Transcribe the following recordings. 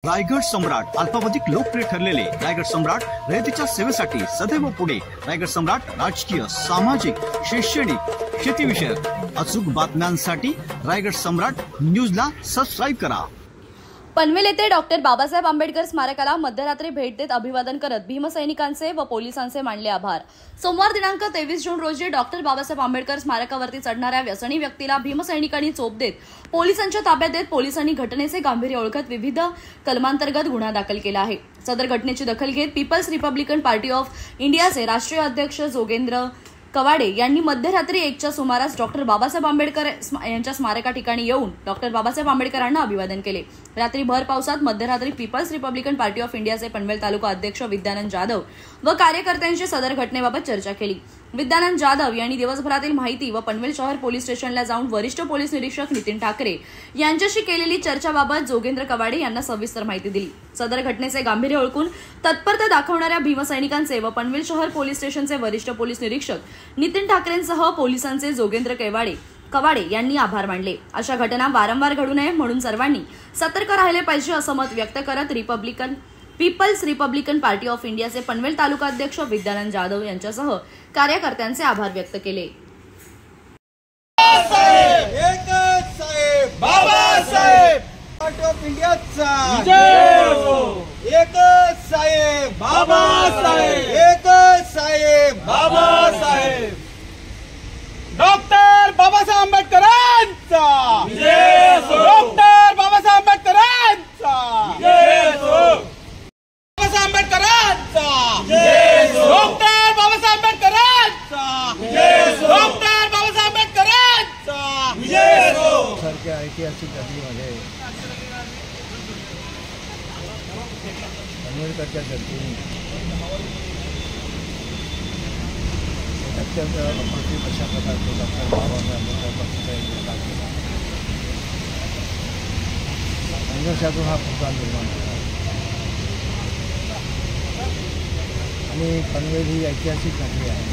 रायगड सम्राट अल्पावधिक लोकप्रिय ठरलेले रायगड सम्राट रयतेच्या सेवेसाठी सदैव पुढे। रायगड सम्राट राजकीय, सामाजिक, शैक्षणिक, शेतीविषयक अचूक बातम्यांसाठी रायगड सम्राट न्यूजला सबस्क्राइब करा। पनवेल येथे डॉक्टर बाबासाहेब आंबेडकर स्मारकाला मध्यरात्री भेट देत अभिवादन करत भीमसैनिकांचे व पोलिसांचे मानले आभार। सोमवार दिनांक 23 जून रोजी डॉक्टर बाबासाहेब आंबेडकर स्मारकावरती चढणाऱ्या व्यसनी व्यक्तीला भीमसैनिकांनी चोप देत पोलिसांच्या ताब्यात देत पोलिसांनी घटनेचे गांभीर्य ओळखत विविध कलमांतर्गत गुन्हा दाखल केला आहे। सदर घटनेची दखल घेत पीपल्स रिपब्लिकन पार्टी ऑफ इंडियाचे राष्ट्रीय अध्यक्ष जोगेंद्र कवाडे यांनी मध्यरात्री 1च्या सुमारास डॉक्टर बाबासाहेब आंबेडकर यांच्या स्मारका ठिकाणी येऊन डॉक्टर बाबासाहेब आंबेडकरांना अभिवादन केले। रात्री भर पावसात मध्यरात्री पीपल्स रिपब्लिकन पार्टी ऑफ इंडियाचे पनवेल तालुका अध्यक्ष विद्यानंद जाधव व कार्यकर्त्यांशी सदर घटनेबाबत चर्चा केली। विद्यानंद जाधव यांनी दिवसभरातील माहिती व पनवेल शहर पोलीस स्टेशनला जाऊन वरिष्ठ पोलीस निरीक्षक नितीन ठाकरे यांच्याशी केलेली चर्चाबाबत जोगेंद्र कवाडे यांना सविस्तर माहिती दिली। सदर घटनेचे गांभीर्य ओळखून तत्परता दाखवणाऱ्या भीमसैनिकांचे व पनवेल शहर पोलीस स्टेशनचे वरिष्ठ पोलीस निरीक्षक नितीन ठाकरेंसह पोलिसांचे जोगेंद्र कवाडे यांनी आभार मानले। अशा घटना वारंवार घडू नये म्हणून सर्वांनी सतर्क राहिले पाहिजे असं मत व्यक्त करत पीपल्स रिपब्लिकन पार्टी ऑफ इंडियाचे पनवेल तालुका अध्यक्ष विद्यानंद जाधव यांच्यासह कार्यकर्त्यांचे आभार व्यक्त केले। बाबासाहेब पार्टी ऑफ इंडियाचा जय हो। एकच साहेब बाबासाहेब, एकच साहेब बाबासाहेब, डॉक्टर बाबासाहेब आंबेडकरांचा जय हो। डॉक्टर बाबासाहेब आंबेडकरांचा जय हो। बाबासाहेब आंबेडकरांचा जय हो। डॉक्टर बाबासाहेब आंबेडकरांचा जय हो। डॉक्टर बाबासाहेब आंबेडकरांचा जय हो। सारख्या ऐतिहासिक घटनेमध्ये आंबेडकरच्या धर्तीने अत्यंत अप्रतिम अशा प्रकारचे डॉक्टर बाबासाहेब आंबेडकर पक्षाचा संघर्षातून हा पुतळा निर्माण झाला आणि पनवेल ही ऐतिहासिक घटना आहे।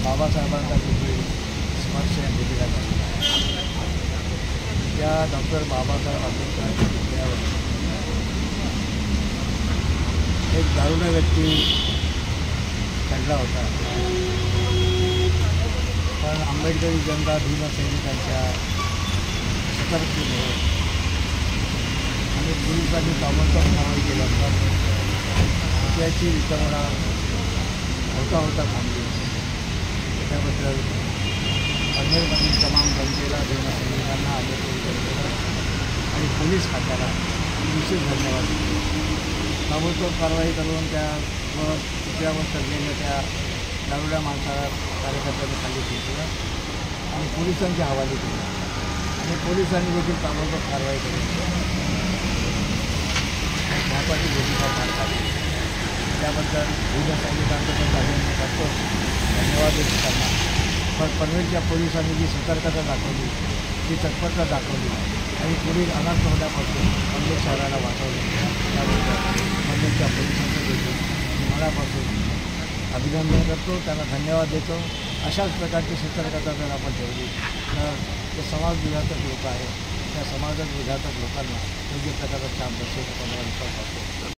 बाबासाहेबांचा देखील स्पर्श या ठिकाणी झाला। त्या डॉक्टर बाबासाहेब आंबेडकरांच्या पुतळ्यावर एक दारुण व्यक्ती चढला होता, पण आंबेडकरी जनता भीमसैनिकांच्या सतर्कतेमुळे आणि पोलिसांनी ताबडतोब कारवाई केल्यानंतर त्याची विचारणा होता थांबली। त्याबद्दल पनवेलमधील तमाम जनतेला, भीमसैनिकांना, आंबेडकरी जनतेला आणि पोलीस खात्याला विशेष धन्यवाद देतो। ताबडतोब कारवाई करून त्या पुतळ्यावर चढलेल्या त्या दारुड्या माणसाला कार्यकर्त्यांनी खाली खेचलं आणि पोलिसांच्या हवाले केलं आणि पोलिसांनी देखील ताबडतोब कारवाई करून महत्त्वाची भूमिका पार पाडली। त्याबद्दल भीमसैनिकांचं पण अभिनंदन करतो, धन्यवाद देत असताना पण पनवेलच्या पोलिसांनी जी सतर्कता दाखवली, जी तत्परता दाखवली आणि पुढील अनर्थ होण्यापासून पनवेल शहराला वाचवले, त्याबद्दल पनवेलच्या पोलिसांचं देखील मनापासून अभिनंदन करतो, त्यांना धन्यवाद देतो। अशाच प्रकारची सतर्कता जर आपण ठेवली तर जे समाज विघातक लोक आहेत त्या समाज विघातक लोकांना योग्य प्रकारचा छाप बसेल, आपण विश्वास करतो।